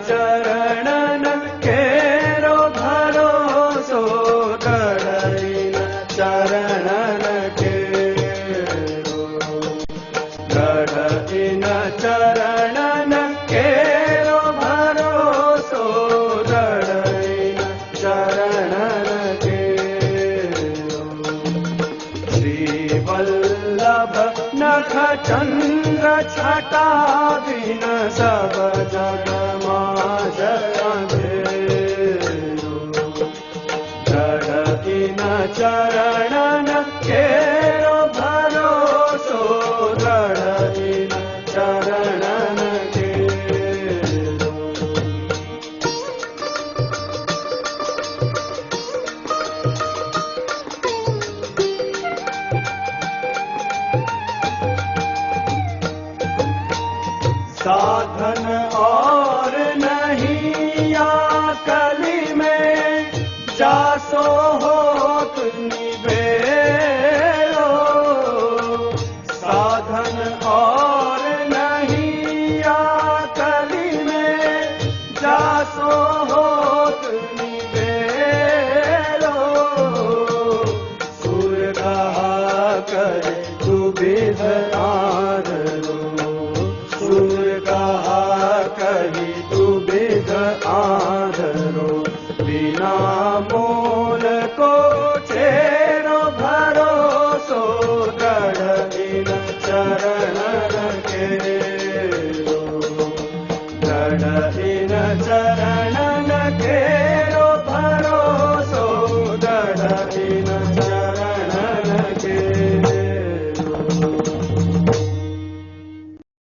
चरणन केरो भरोसो कड़इन चरणन केरो कड़इन चरणन केरो भरोसो कड़इन चरणन केरो श्रीवल्लभ नख चंद्र छटा दिन सब जग चरणन केरो भरोसो दृढ़ चरणन केरो साधन और नहीं या कली में जासो हो निबेरो साधन और नहीं या कली में जासो हो निबेरो सुर कहा करे दुविध आदरो सुर कहा कही दुविध आदरो बिना मोल को चेरो भरोसो दृढ़ चरणन केरो दृढ़ चरणन केरो भरोसो दृढ़ चरणन केरो